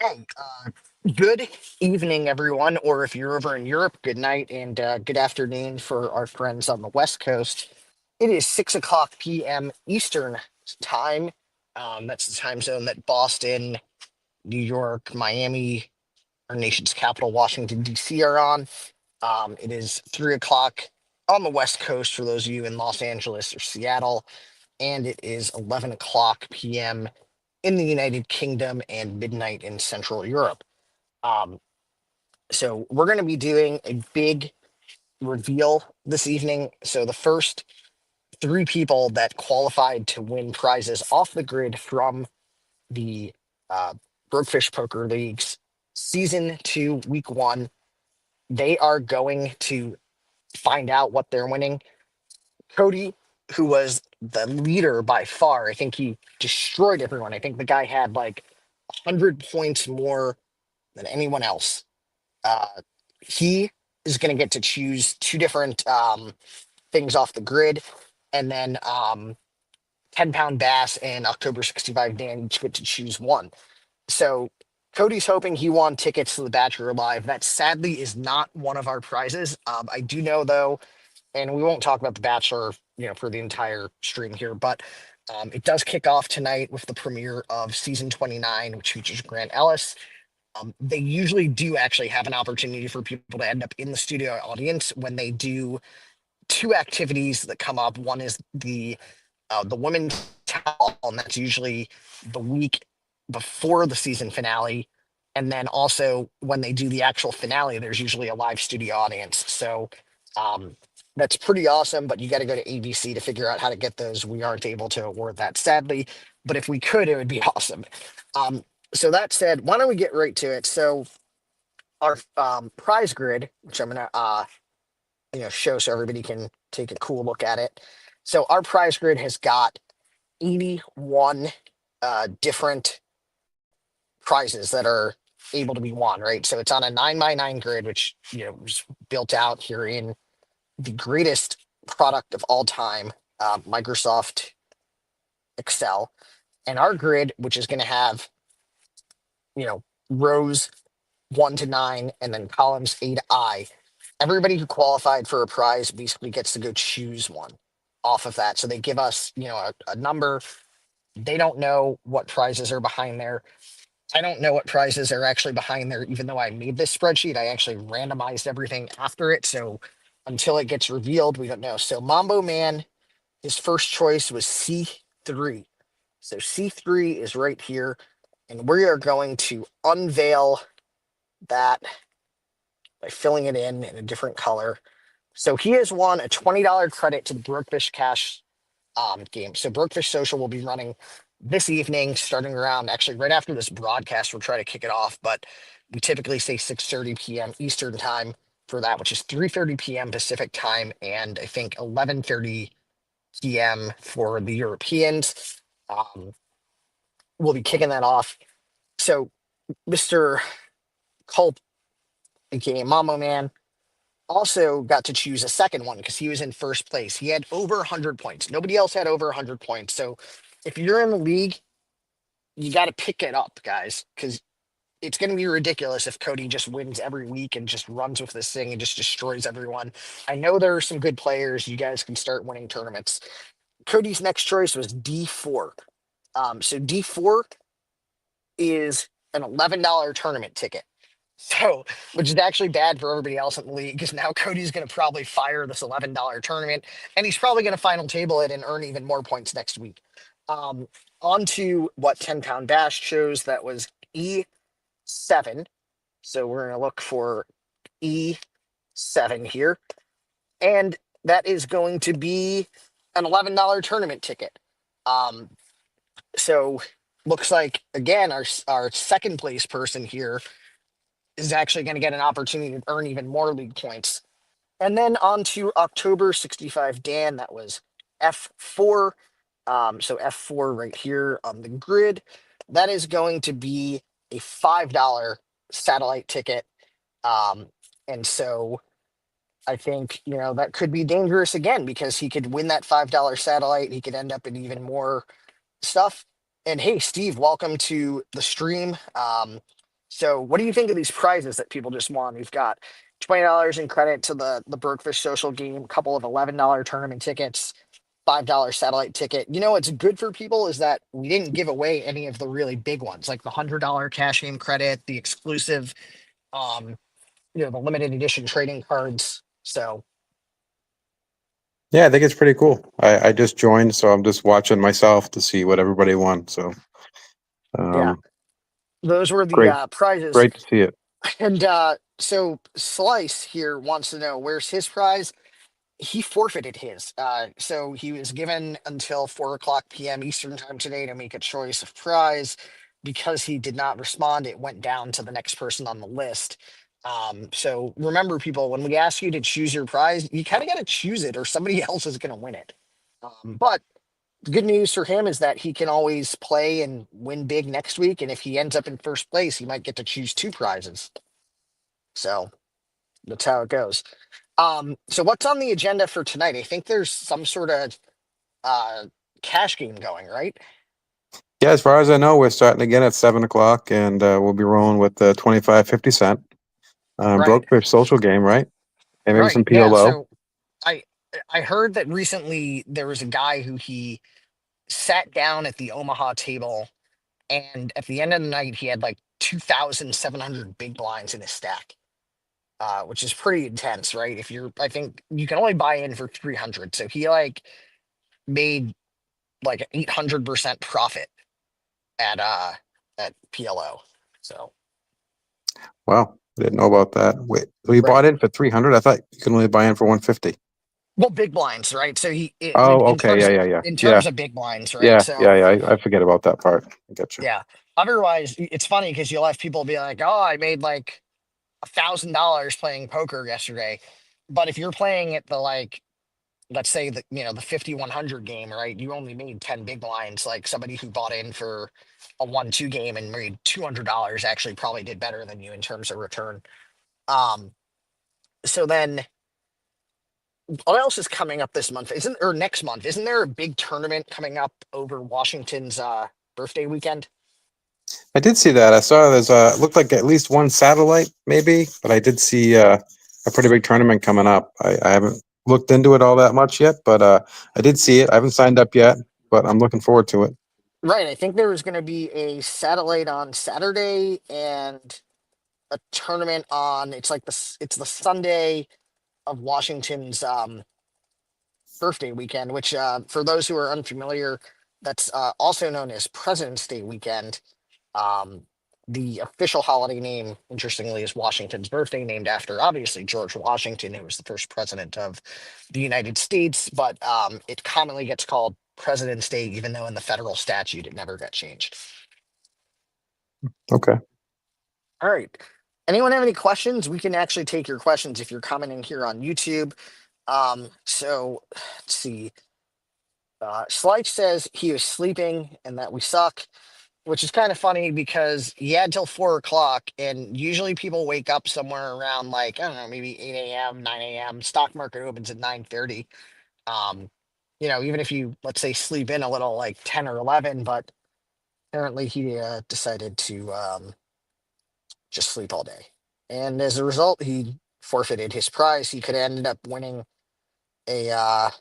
Hey, good evening, everyone, or if you're over in Europe, good night and good afternoon for our friends on the West Coast. It is 6 o'clock p.m. Eastern time. That's the time zone that Boston, New York, Miami, our nation's capital, Washington, D.C. are on. It is 3 o'clock on the West Coast for those of you in Los Angeles or Seattle, and it is 11 o'clock p.m. in the United Kingdom and midnight in Central Europe. Um, so we're going to be doing a big reveal this evening. So the first three people that qualified to win prizes off the grid from the uh, BrokeFish Poker League's season two, week one, they are going to find out what they're winning. Cody, who was the leader by far, I think he destroyed everyone. I think the guy had like 100 points more than anyone else. Uh, he is going to get to choose two different things off the grid, and then 10 pound bass and October 65 Dan each get to choose one. So Cody's hoping he won tickets to the Bachelor Live. That sadly is not one of our prizes. I do know though, and we won't talk about the Bachelor, for the entire stream here, but it does kick off tonight with the premiere of season 29, which features Grant Ellis. They usually do actually have an opportunity for people to end up in the studio audience when they do two activities that come up. One is the women's towel, and that's usually the week before the season finale. And then also when they do the actual finale, there's usually a live studio audience. So um, that's pretty awesome, but you got to go to ABC to figure out how to get those. We aren't able to award that, sadly, but if we could, it would be awesome. Um, so that said, why don't we get right to it? So our prize grid, which I'm gonna show so everybody can take a cool look at it. So our prize grid has got 81 different prizes that are able to be won, right? So it's on a 9x9 grid, which was built out here in the greatest product of all time, Microsoft Excel. And our grid, which is going to have rows 1 to 9 and then columns A to I. Everybody who qualified for a prize basically gets to go choose one off of that. So they give us, a number. They don't know what prizes are behind there. I don't know what prizes are actually behind there, even though I made this spreadsheet. I actually randomized everything after it. So until it gets revealed, we don't know. So Mambo Man, his first choice was C3. So C3 is right here. And we are going to unveil that by filling it in a different color. So he has won a $20 credit to the BrokeFish Cash game. So BrokeFish Social will be running this evening, starting around actually right after this broadcast. We'll try to kick it off, but we typically say 6:30 p.m. Eastern time for that, which is 3:30 p.m. Pacific time, and I think 11:30 p.m. for the Europeans. Um, we'll be kicking that off. So Mr. Culp, aka Mamo Man, also got to choose a second one because he was in first place. He had over 100 points. Nobody else had over 100 points. So if you're in the league, you got to pick it up, guys, because it's going to be ridiculous if Cody just wins every week and just runs with this thing and just destroys everyone. I know there are some good players. You guys can start winning tournaments. Cody's next choice was D4. So D4 is an $11 tournament ticket. So, which is actually bad for everybody else in the league because now Cody's going to probably fire this $11 tournament and he's probably going to final table it and earn even more points next week. Um, On to what 10 pound bash chose. That was E7. So we're going to look for E7 here. And that is going to be an $11 tournament ticket. Um, so looks like, again, our second place person here is actually going to get an opportunity to earn even more league points. And then on to October 65 Dan, that was F4. So F4 right here on the grid. That is going to be a $5 satellite ticket. Um, and so I think, that could be dangerous again because he could win that $5 satellite. He could end up in even more stuff. And hey, Steve, welcome to the stream. So, what do you think of these prizes that people just won? We've got $20 in credit to the BrokeFish social game, a couple of $11 tournament tickets, $5 satellite ticket. You know, what's good for people is that we didn't give away any of the really big ones, like the $100 cash game credit, the exclusive, um, the limited edition trading cards. So, Yeah, I think it's pretty cool. I just joined, so I'm just watching myself to see what everybody won. So, yeah, um, those were the great, prizes. great to see it. And so Slice here wants to know where's his prize. He forfeited his. So he was given until 4 o'clock p.m. Eastern time today to make a choice of prize. Because he did not respond, it went down to the next person on the list. So remember, people, when we ask you to choose your prize, you kind of got to choose it, or somebody else is going to win it. But the good news for him is that he can always play and win big next week. And if he ends up in first place, he might get to choose two prizes. So that's how it goes. So what's on the agenda for tonight? I think there's some sort of uh cash game going, right? Yeah, as far as I know, we're starting again at 7 o'clock, and we'll be rolling with the 25, 50 cent Right. Brokefish social game, right? And maybe some Right. Yeah. PLO. So I I heard that recently there was a guy who he sat down at the Omaha table, and at the end of the night he had like 2,700 big blinds in his stack. Which is pretty intense, right? If you're I think you can only buy in for 300. So he like made like 800% profit at PLO. So Wow, didn't know about that. Wait, we right. bought in for 300. I thought you could only buy in for 150. Well, big blinds, right? So Oh, okay, yeah, yeah, yeah, in yeah, terms of big blinds, right? yeah, So yeah, yeah. I forget about that part. I get you. yeah. Otherwise, it's funny because you'll have people be like, "Oh, I made like $1,000 playing poker yesterday," but if you're playing at the like, let's say the the 50-100 game, right? You only made 10 big blinds. Like somebody who bought in for a 1-2 game and made $200 actually probably did better than you in terms of return. Um, so then what else is coming up this month? Isn't or next month? Isn't there a big tournament coming up over Washington's birthday weekend? I did see that. I saw there's looked like at least one satellite, maybe, but I did see a pretty big tournament coming up. I haven't looked into it all that much yet, but I did see it. I haven't signed up yet, but I'm looking forward to it. Right. I think there was going to be a satellite on Saturday and a tournament on. It's the Sunday of Washington's birthday weekend, which for those who are unfamiliar, that's also known as President's Day weekend. Um, the official holiday name, interestingly, is Washington's birthday, named after obviously George Washington, who was the first president of the United States. But it commonly gets called President's Day, even though in the federal statute it never got changed. Okay. All right. Anyone have any questions? We can actually take your questions if you're commenting here on YouTube. So let's see. Slight says he was sleeping and that we suck, which is kind of funny because he had till 4 o'clock, and usually people wake up somewhere around like I don't know, maybe 8 a.m., 9 a.m. Stock market opens at 9:30. Um, even if you let's say sleep in a little, like 10 or 11, but apparently he decided to just sleep all day, and as a result, he forfeited his prize. He could have ended up winning a uh,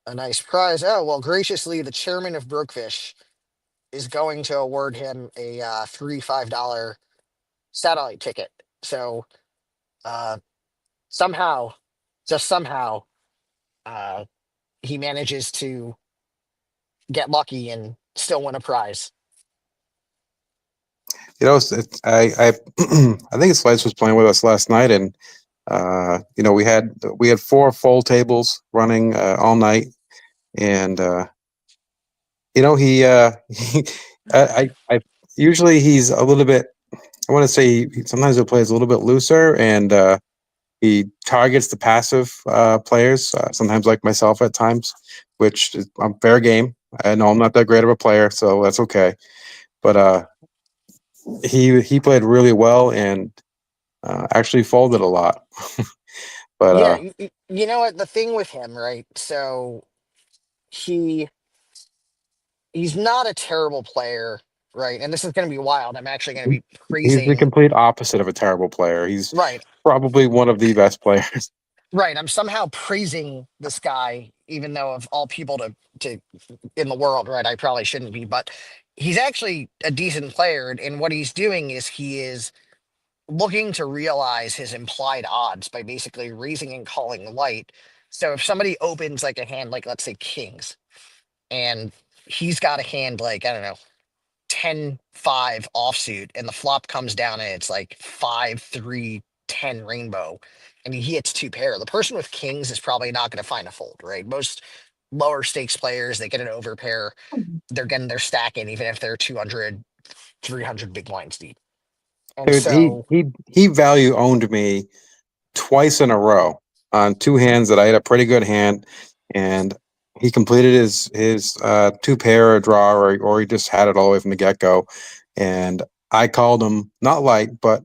a nice prize. Oh well, graciously, the chairman of Brokefish is going to award him a free $5 satellite ticket. So uh, somehow, just somehow, uh, he manages to get lucky and still win a prize. I I think Slice was playing with us last night, and we had four full tables running all night, and he I usually he's a little bit. I want to say sometimes he plays a little bit looser, and he targets the passive players, sometimes like myself at times, which is fair game. I know I'm not that great of a player, so that's okay. But he played really well and actually folded a lot. But Yeah, you know what the thing with him, right? So he he's not a terrible player. right? And this is going to be wild. I'm actually going to be He's the praising, complete opposite of a terrible player. He's right, probably one of the best players. right. I'm somehow praising this guy, even though of all people to in the world, right? I probably shouldn't be, but he's actually a decent player. And what he's doing is he is looking to realize his implied odds by basically raising and calling light. So if somebody opens like a hand, like let's say kings, and he's got a hand like, I don't know, 10-5 offsuit, and the flop comes down and it's like 5-3-10 rainbow, and he hits two pair, the person with kings is probably not going to find a fold, right? Most lower stakes players, they get an overpair, they're getting their stack in, even if they're 200, 300 big blinds deep. And Dude, so, he value owned me twice in a row on two hands that I had a pretty good hand, and he completed his two pair or draw, or he just had it all the way from the get go, and I called him not light, but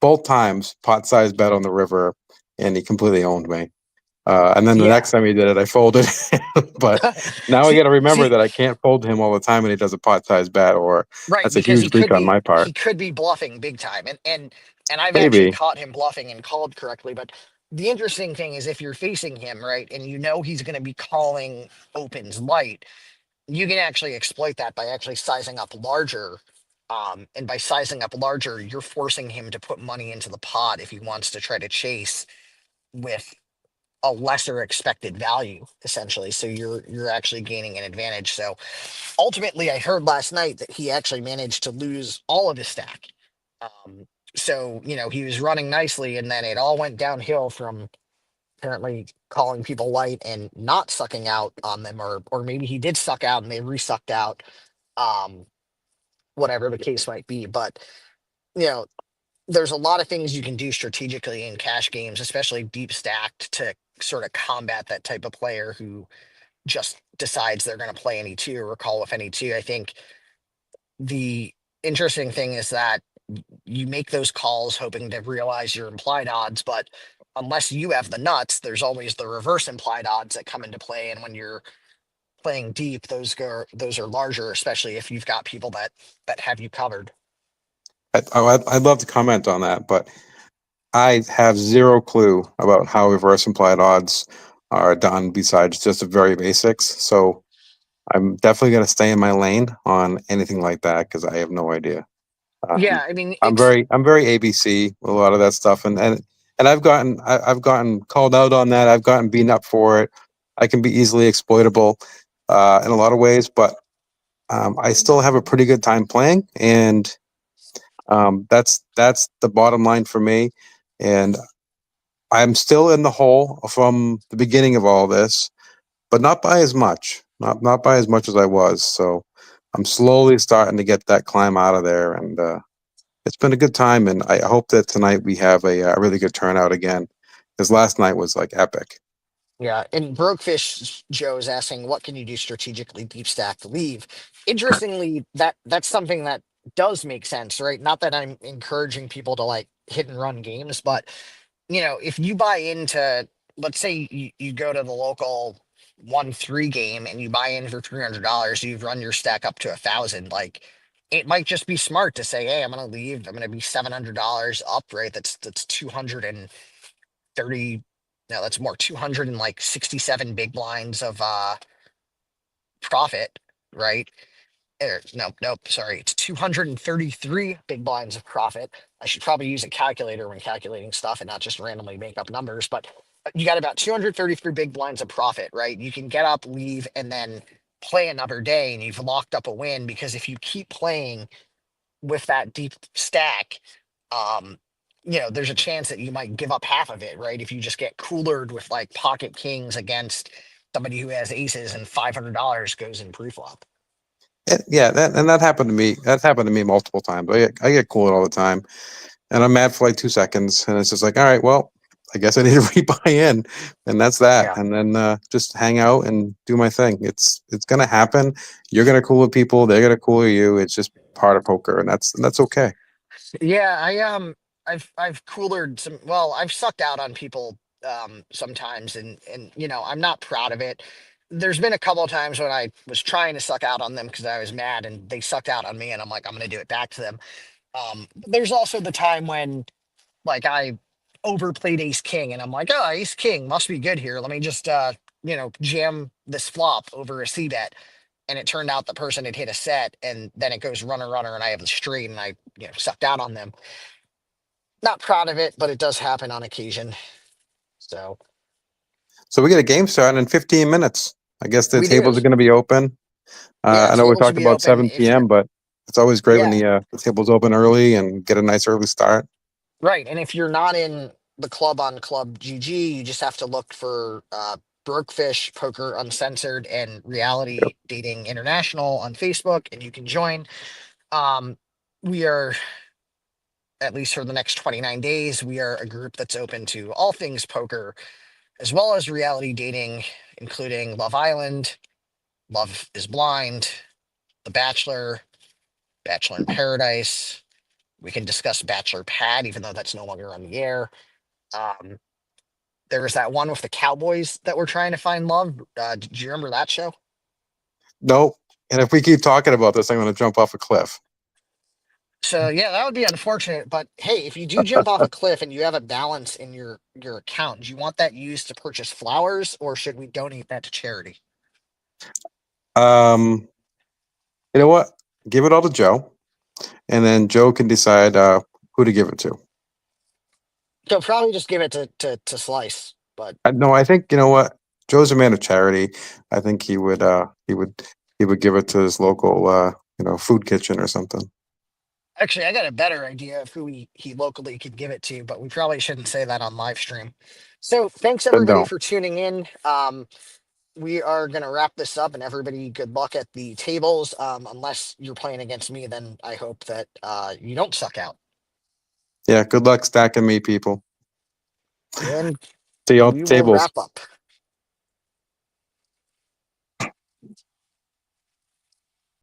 both times pot size bet on the river, and he completely owned me. And then the yeah. next time he did it, I folded. But now I see, got to remember see, that I can't fold him all the time when he does a pot size bet, or right, that's a because huge leak on my part. he could be bluffing big time, and I've actually Maybe. caught him bluffing and called correctly. But the interesting thing is if you're facing him, right, and you know he's going to be calling opens light, you can actually exploit that by actually sizing up larger. And by sizing up larger, you're forcing him to put money into the pot if he wants to try to chase with a lesser expected value, essentially. So you're actually gaining an advantage. So ultimately, I heard last night that he actually managed to lose all of his stack. Um, so he was running nicely, and then it all went downhill from apparently calling people light and not sucking out on them, or maybe he did suck out and they resucked out. Um, Whatever the case might be, but you know, there's a lot of things you can do strategically in cash games, especially deep stacked, to sort of combat that type of player who just decides they're going to play any two or call with any two. I think the interesting thing is that you make those calls hoping to realize your implied odds, but unless you have the nuts, there's always the reverse implied odds that come into play. And when you're playing deep, those are larger, especially if you've got people that have you covered. I'd love to comment on that, but I have zero clue about how reverse implied odds are done besides just the very basics. So I'm definitely going to stay in my lane on anything like that because I have no idea. Um, Yeah, I mean I'm it's very ABC with a lot of that stuff, and I've gotten called out on that. I've gotten beaten up for it. I can be easily exploitable in a lot of ways, but I still have a pretty good time playing, and that's the bottom line for me. And I'm still in the hole from the beginning of all this, but not by as much. Not by as much as I was. So I'm slowly starting to get that climb out of there, and it's been a good time. And I hope that tonight we have a really good turnout again, because last night was like epic. Yeah, and Brokefish Joe is asking, what can you do strategically deep stack to leave? Interestingly, that's something that does make sense, right? Not that I'm encouraging people to like hit and run games, but if you buy into, let's say you go to the local 1-3 game and you buy in for $300, you've run your stack up to 1,000. Like, it might just be smart to say, hey, I'm gonna leave. I'm gonna be $700 up, right? That's 230. No, that's more, 267 big blinds of profit, right? No, nope, sorry. It's 233 big blinds of profit. I should probably use a calculator when calculating stuff and not just randomly make up numbers, but you got about 233 big blinds of profit, right? You can get up, leave, and then play another day, and you've locked up a win, because if you keep playing with that deep stack, um, there's a chance that you might give up half of it, right? If you just get coolered with like pocket kings against somebody who has aces and $500 goes in pre-flop. Yeah, that happened to me. That happened to me multiple times. I get cooled all the time, and I'm mad for like 2 seconds, and it's just like, all right, well, I guess I need to rebuy in, and that's that. Yeah. And then just hang out and do my thing. It's gonna happen. You're gonna cool with people. They're gonna cool you. It's just part of poker, and that's okay. Yeah, I've coolered some, well, I've sucked out on people sometimes, and I'm not proud of it. there's been a couple of times when I was trying to suck out on them because I was mad and they sucked out on me, and I'm like, I'm gonna do it back to them. There's also the time when like I overplayed Ace King, and I'm like, oh, Ace King must be good here. Let me just jam this flop over a C bet, and it turned out the person had hit a set, and then it goes runner runner, and I have the straight, and I sucked out on them. Not proud of it, but it does happen on occasion. So So we get a game starting in 15 minutes. I guess the we do. tables are going to be open. Yeah, I know we tables will talked be about open 7 if you're. p.m., but it's always great when Yeah, the tables open early and get a nice early start. right. And if you're not in the club on Club GG, you just have to look for BrokeFish Poker Uncensored and Yep. Reality Dating International on Facebook, and you can join. Um, we are, at least for the next 29 days, we are a group that's open to all things poker, as well as reality dating, including Love Island, Love is Blind, The Bachelor, Bachelor in Paradise. We can discuss Bachelor Pad, even though that's no longer on the air. Um, there was that one with the Cowboys that were trying to find love. Did you remember that show? Nope. And if we keep talking about this, I'm going to jump off a cliff. So yeah, that would be unfortunate. But hey, if you do jump off a cliff and you have a balance in your account, do you want that used to purchase flowers, or should we donate that to charity? Um, you know what? Give it all to Joe, and then Joe can decide who to give it to. So probably just give it to Slice. But No, I think you know what. Joe's a man of charity. I think he would give it to his local food kitchen or something. actually, I got a better idea of who he locally could give it to, but we probably shouldn't say that on live stream. So thanks Then everybody don't. for tuning in. We are gonna wrap this up, and everybody, good luck at the tables. Unless you're playing against me, then I hope that you don't suck out. Yeah, good luck stacking me, people. And See you on we will tables. wrap up.